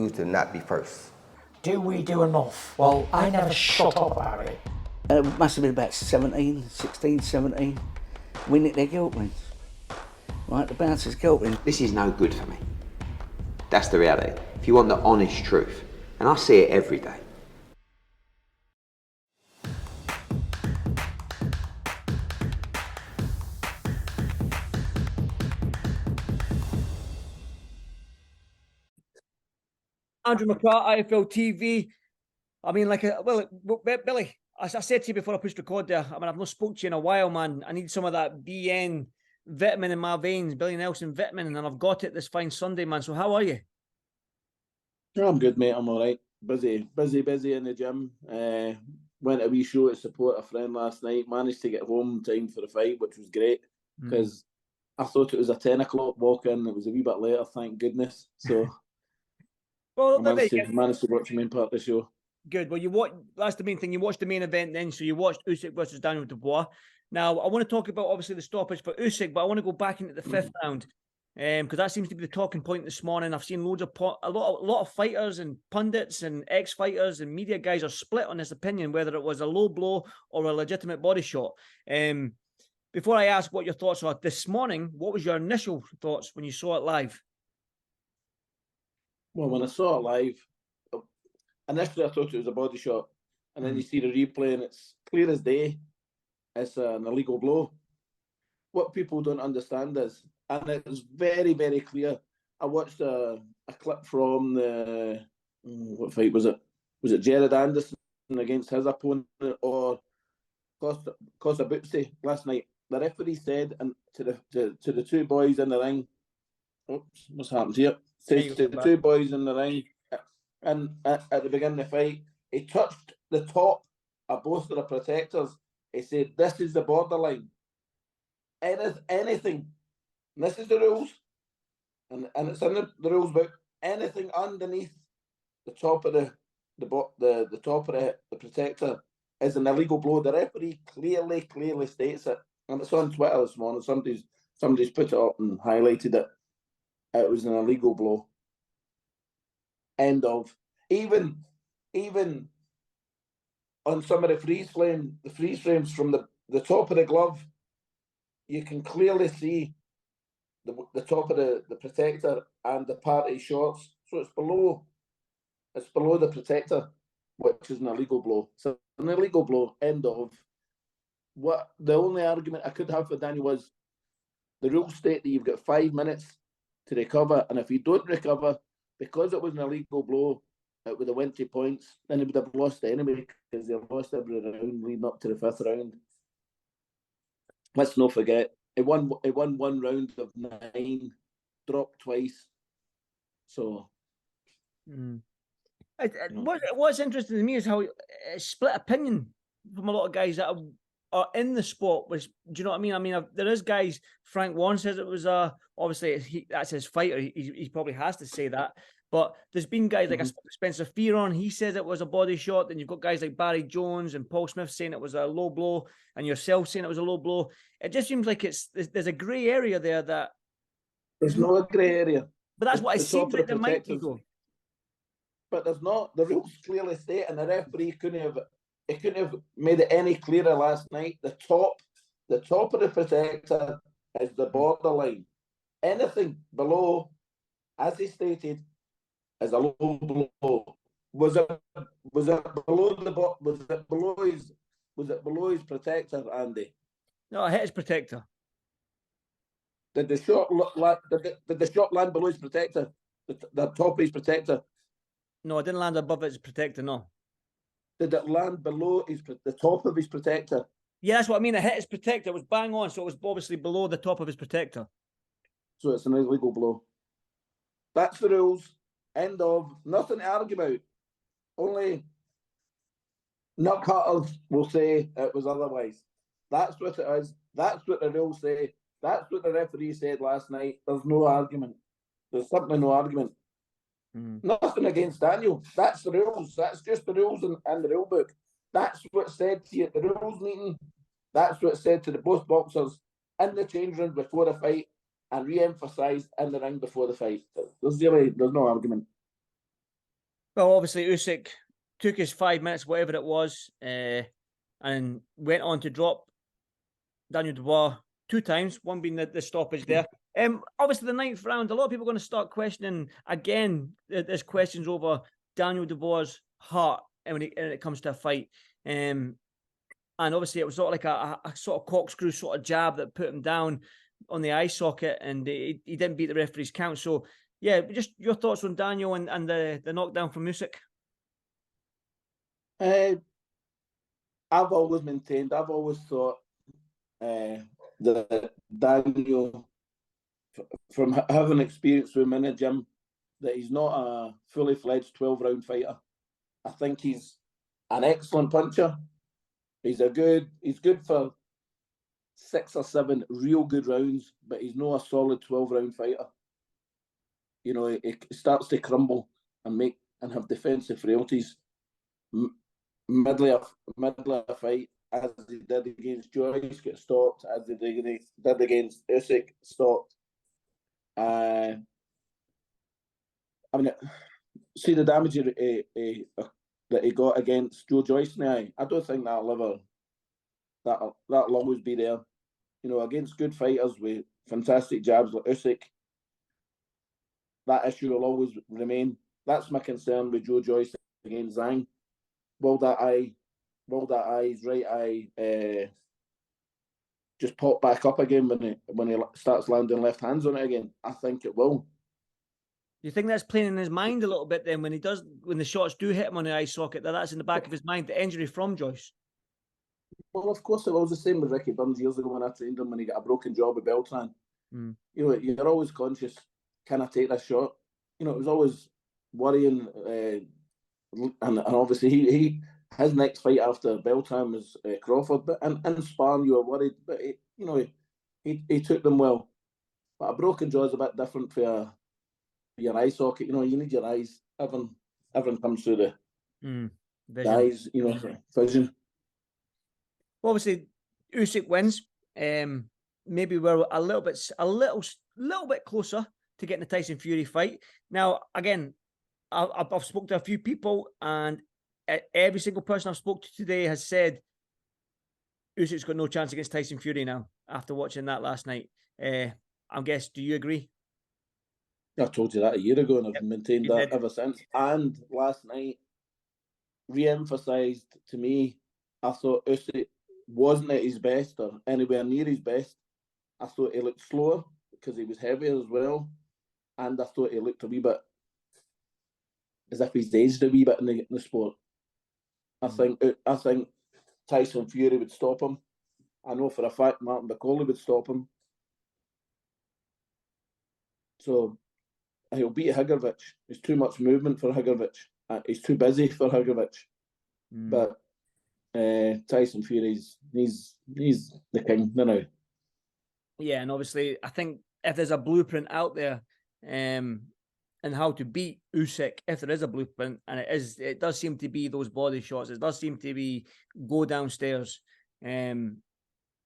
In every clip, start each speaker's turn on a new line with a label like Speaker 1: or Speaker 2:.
Speaker 1: continue to not be first.
Speaker 2: Do we do enough? Well, I never shut up about it.
Speaker 3: It must have been about 16, 17. We nicked their guilt rings. Right, the bouncer's guilt ring.
Speaker 4: This is no good for me. That's the reality. If you want the honest truth, and I see it every day.
Speaker 5: Andrew McCART, IFL TV. I mean, Billy, as I said to you before I pushed record there, I mean, I've not spoken to you in a while, man. I need some of that BN vitamin in my veins, Billy Nelson vitamin, and I've got it this fine Sunday, man. So how are you?
Speaker 6: I'm good, mate. I'm all right. Busy in the gym. Went a wee show to support a friend last night. Managed to get home in time for the fight, which was great because I thought it was a 10 o'clock walk-in. It was a wee bit later, thank goodness. So
Speaker 5: well,
Speaker 6: I managed to watch the main part of the show.
Speaker 5: Good. Well, that's the main thing. You watched the main event then, so you watched Usyk versus Daniel Dubois. Now, I want to talk about, obviously, the stoppage for Usyk, but I want to go back into the fifth round because that seems to be the talking point this morning. I've seen a lot of fighters and pundits and ex-fighters and media guys are split on this opinion, whether it was a low blow or a legitimate body shot. Before I ask what your thoughts are this morning, what was your initial thoughts when you saw it live?
Speaker 6: Well, when I saw it live, initially I thought it was a body shot, and then you see the replay and it's clear as day. It's an illegal blow. What people don't understand is, and it was very, very clear. I watched a clip from the what fight was it? Was it Jared Anderson against his opponent or Costa Butsy last night? The referee said, and to the two boys in the ring, oops, what's happened here? Says to the two boys in the ring, and at the beginning of the fight, he touched the top of both of the protectors. He said, "This is the borderline. Anything, and this is the rules, and it's in the rules book. Anything underneath the top of the top of the protector is an illegal blow." The referee clearly states it, and it's on Twitter this morning. Somebody's put it up and highlighted it. It was an illegal blow. End of. Even on some of the freeze frames from the top of the glove, you can clearly see the top of the protector and the part of his shorts. So it's below the protector, which is an illegal blow. So an illegal blow, end of. What the only argument I could have for Daniel was the rules state that you've got 5 minutes to recover, and if you don't recover, because it was an illegal blow, it would have went to points, then he would have lost anyway, because they lost every round leading up to the fifth round. Let's not forget, he won 1 round of 9, dropped twice. So,
Speaker 5: what's interesting to me is how split opinion from a lot of guys that are in the sport. Do you know what I mean? I mean, there is guys. Frank Warren says it was obviously that's his fighter. He probably has to say that. But there's been guys like Spencer Fearon. He says it was a body shot. Then you've got guys like Barry Jones and Paul Smith saying it was a low blow, and yourself saying it was a low blow. It just seems like there's a grey area there that
Speaker 6: there's no grey area.
Speaker 5: But that's what it seems like there might be, though.
Speaker 6: But there's not. The rules clearly state, and the referee couldn't have made it any clearer last night. The top of the protector is the borderline. Anything below, as he stated, is a low blow. Was it below his protector, Andy?
Speaker 5: No, I hit his protector.
Speaker 6: Did the shot land below his protector? The top of his protector?
Speaker 5: No, it didn't land above his protector, no.
Speaker 6: Did it land below the top of his protector?
Speaker 5: Yeah, that's what I mean. I hit his protector. It was bang on, so it was obviously below the top of his protector.
Speaker 6: So it's an illegal blow. That's the rules. End of. Nothing to argue about. Only nut cutters will say it was otherwise. That's what it is. That's what the rules say. That's what the referee said last night. There's no argument. There's simply no argument. Nothing against Daniel. That's the rules. That's just the rules and the rule book. That's what's said to you at the rules meeting. That's what's said to the both boxers in the change room before the fight, and re-emphasised in the ring before the fight. There's no argument.
Speaker 5: Well, obviously Usyk took his 5 minutes, whatever it was, and went on to drop Daniel Dubois 2 times, one being the stoppage there. Obviously, the 9th round, a lot of people are going to start questioning again. There's questions over Daniel Dubois' heart when it comes to a fight. And obviously, it was sort of like a sort of corkscrew sort of jab that put him down on the eye socket, and he didn't beat the referee's count. So, yeah, just your thoughts on Daniel and the knockdown from Usyk.
Speaker 6: I've always maintained, I've always thought that Daniel, from having experience with him in the gym, that he's not a fully fledged 12-round fighter. I think he's an excellent puncher. He's good for 6 or 7 real good rounds, but he's not a solid 12-round fighter. You know, it starts to crumble and have defensive frailties. Middle of a fight, as he did against Joyce, get stopped. As he did against Usyk, stopped. I mean, see the damage that he got against Joe Joyce in the eye. I don't think that'll always be there. You know, against good fighters with fantastic jabs like Usyk, that issue will always remain. That's my concern with Joe Joyce against Zhang. Will that eye's right eye just pop back up again when he starts landing left hands on it again? I think it will.
Speaker 5: Do you think that's playing in his mind a little bit then when the shots do hit him on the eye socket, that's in the back of his mind, the injury from Joyce?
Speaker 6: Well, of course it was the same with Ricky Burns years ago when I trained him when he got a broken jaw with Beltran. You know, you're always conscious, can I take this shot? You know, it was always worrying, and obviously his next fight after Beltran was Crawford, but in sparring you were worried, but he took them well. But a broken jaw is a bit different for your eye socket. You know, you need your eyes. Everything comes through the eyes. You know, vision.
Speaker 5: Well, obviously, Usyk wins. Maybe we're a little bit closer to getting the Tyson Fury fight. Now, again, I've spoken to a few people, and every single person I've spoken to today has said Usyk's got no chance against Tyson Fury now after watching that last night. I guess, do you agree?
Speaker 6: I told you that a year ago, and I've maintained that ever since. And last night re-emphasised to me, I thought Usyk wasn't at his best or anywhere near his best. I thought he looked slower because he was heavier as well, and I thought he looked a wee bit as if he's aged a wee bit in the sport. I think Tyson Fury would stop him. I know for a fact Martin McCauley would stop him. So he'll beat Hrgovic. There's too much movement for Hrgovic. He's too busy for Hrgovic. But Tyson Fury's he's the king now.
Speaker 5: Yeah, and obviously I think if there's a blueprint out there, and how to beat Usyk, if there is a blueprint, and it does seem to be those body shots. It does seem to be go downstairs. Again,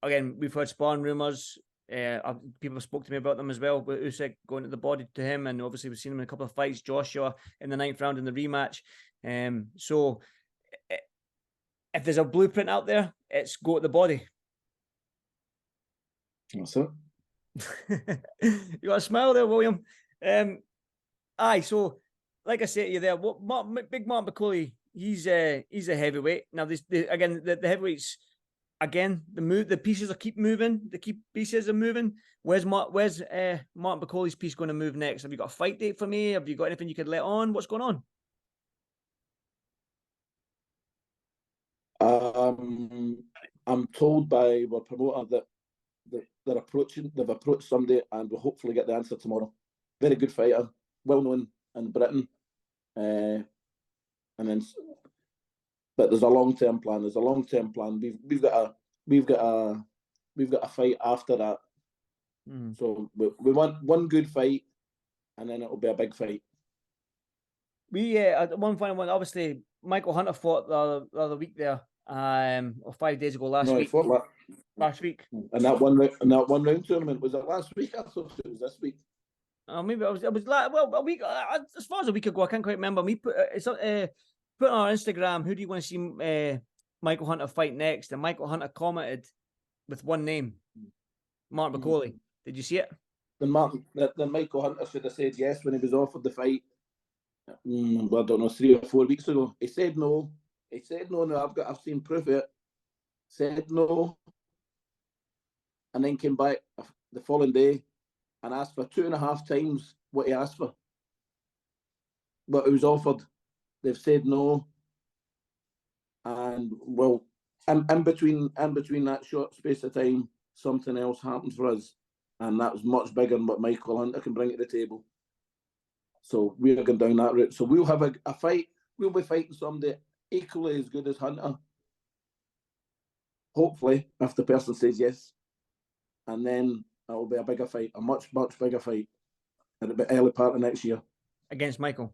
Speaker 5: we've heard sparring rumors. People have spoke to me about them as well, with Usyk going to the body to him, and obviously we've seen him in a couple of fights. Joshua in the 9th round in the rematch. So if there's a blueprint out there, it's go to the body.
Speaker 6: That's it.
Speaker 5: You got a smile there, William. Aye, so like I said to you there, Big Martin McCauley, he's a heavyweight. Now the heavyweights, again, the pieces keep moving. The key pieces are moving. Where's Martin McCauley's piece going to move next? Have you got a fight date for me? Have you got anything you could let on? What's going on?
Speaker 6: I'm told by our promoter that they've approached somebody and will hopefully get the answer tomorrow. Very good fighter, well known in Britain, but there's a long term plan. We've got a fight after that. So we want one good fight, and then it'll be a big fight.
Speaker 5: One final one. Obviously, Michael Hunter fought the other week there, or 5 days ago last week.
Speaker 6: He fought
Speaker 5: last week.
Speaker 6: And that one round tournament, was it last week? I thought it was this week.
Speaker 5: Maybe it was like, well, a week, as far as a week ago, I can't quite remember. We put put on our Instagram, who do you want to see Michael Hunter fight next? And Michael Hunter commented with one name, Martin McCauley. Did you see it?
Speaker 6: Then Michael Hunter should have said yes when he was offered the fight. Well, I don't know, 3 or 4 weeks ago. He said no. He said no. No, I've seen proof of it. Said no, and then came back the following day and asked for 2.5 times what he asked for. But it was offered. They've said no, and well, in between that short space of time, something else happened for us, and that was much bigger than what Michael Hunter can bring to the table. So we're going down that route. So we'll have a fight. We'll be fighting somebody equally as good as Hunter. Hopefully, if the person says yes. And then it will be a bigger fight, a much, much bigger fight at the early part of next year.
Speaker 5: Against Michael?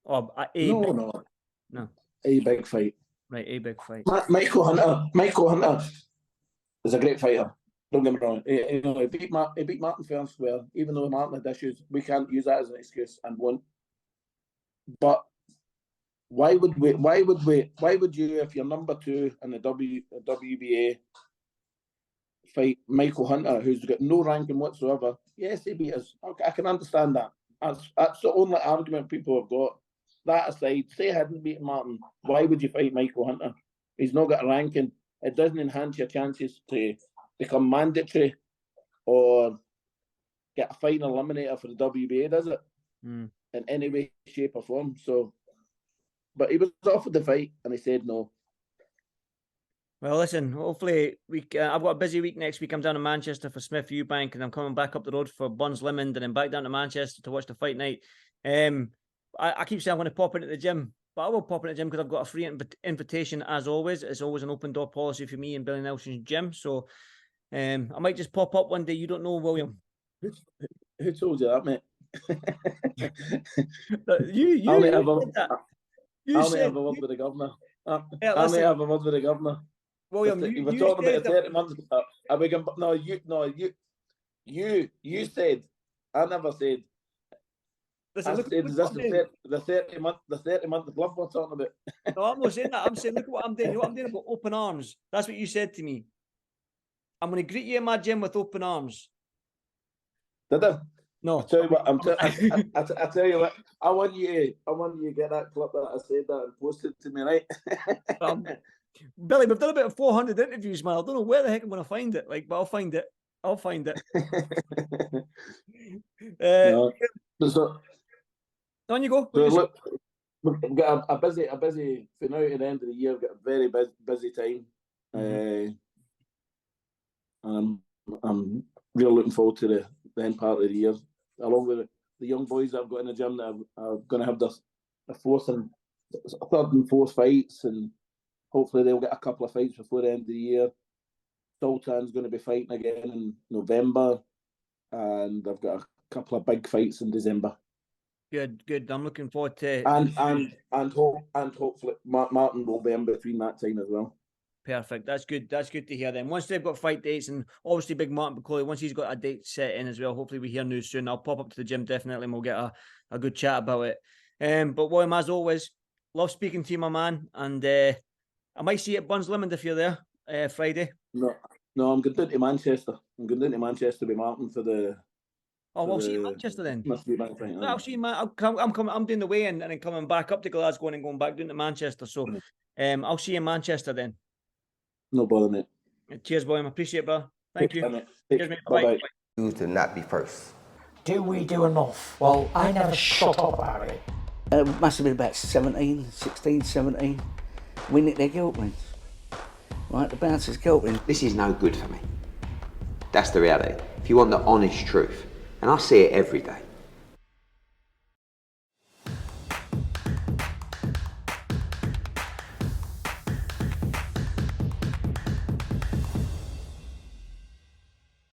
Speaker 5: Or
Speaker 6: No. A big fight.
Speaker 5: Right, a big fight.
Speaker 6: Michael Hunter is a great fighter. Don't get me wrong. He beat Martin fair and square. Even though Martin had issues, we can't use that as an excuse and won't. But why would you, if you're number 2 in the WBA, fight Michael Hunter, who's got no ranking whatsoever? Yes, he beat us. Okay, I can understand that. That's the only argument people have got. That aside, say I hadn't beaten Martin, why would you fight Michael Hunter? He's not got a ranking. It doesn't enhance your chances to become mandatory or get a final eliminator for the WBA, does it? In any way, shape or form. So, but he was offered the fight and he said no.
Speaker 5: Well, listen, hopefully I've got a busy week next week. I'm down to Manchester for Smith Eubank, and I'm coming back up the road for Burns Limond, and then back down to Manchester to watch the fight night. I keep saying I'm going to pop into the gym, but I will pop into the gym because I've got a free invitation as always. It's always an open door policy for me and Billy Nelson's gym. So I might just pop up one day. You don't know, William.
Speaker 6: Who told you that, mate?
Speaker 5: You
Speaker 6: I'll
Speaker 5: said
Speaker 6: have a word with the governor. I'll have a word with the governor.
Speaker 5: William,
Speaker 6: you were talking about 30 months. Are we going? You said. I never said.
Speaker 5: Listen,
Speaker 6: I said, is this the 30 month club we're talking about?
Speaker 5: No, I'm not saying that. I'm saying, look at what I'm doing. You know what I'm doing about open arms? That's what you said to me. I'm going to greet you in my gym with open arms.
Speaker 6: Did I?
Speaker 5: No.
Speaker 6: I tell you what. I tell you what. I want you to get that clip that I said that and post it to me, right?
Speaker 5: Billy, we've done about 400 interviews, man. I don't know where the heck I'm going to find it. But I'll find it.
Speaker 6: No.
Speaker 5: On you go.
Speaker 6: So look, we've got a busy for now at the end of the year. We've got a very busy time. I'm really looking forward to the end part of the year, along with the young boys that I've got in the gym that are going to have their third and fourth fights, and hopefully they'll get a couple of fights before the end of the year. Sultan's going to be fighting again in November, and I've got a couple of big fights in December.
Speaker 5: Good. I'm looking forward to
Speaker 6: and hopefully Martin will be in between that time as well.
Speaker 5: Perfect. That's good. That's good to hear. Then once they've got fight dates, and obviously big Martin McCauley, once he's got a date set in as well, hopefully we hear news soon. I'll pop up to the gym definitely, and we'll get a good chat about it. But William, as always, love speaking to you, my man. And I might see you at Burns Limond if you're there Friday.
Speaker 6: No, I'm going down to Manchester. I'm going down to Manchester with Martin for the.
Speaker 5: Oh, we'll see you in Manchester then.
Speaker 6: No,
Speaker 5: I'll see you, man. I'm coming. I'm doing the way in and then coming back up to Glasgow and then going back down to Manchester. So, I'll see you in Manchester then.
Speaker 6: No bother, mate.
Speaker 5: Cheers, William. Appreciate it, brother. Thank you. Cheers, mate.
Speaker 6: Bye-bye.
Speaker 1: You to not be first.
Speaker 2: Do we do enough? Well, I never shut up about it.
Speaker 3: It must have been about 16, 17. We nicked their guilt rings. Right, the bouncer's guilt ring.
Speaker 4: This is no good for me. That's the reality. If you want the honest truth, and I see it every day.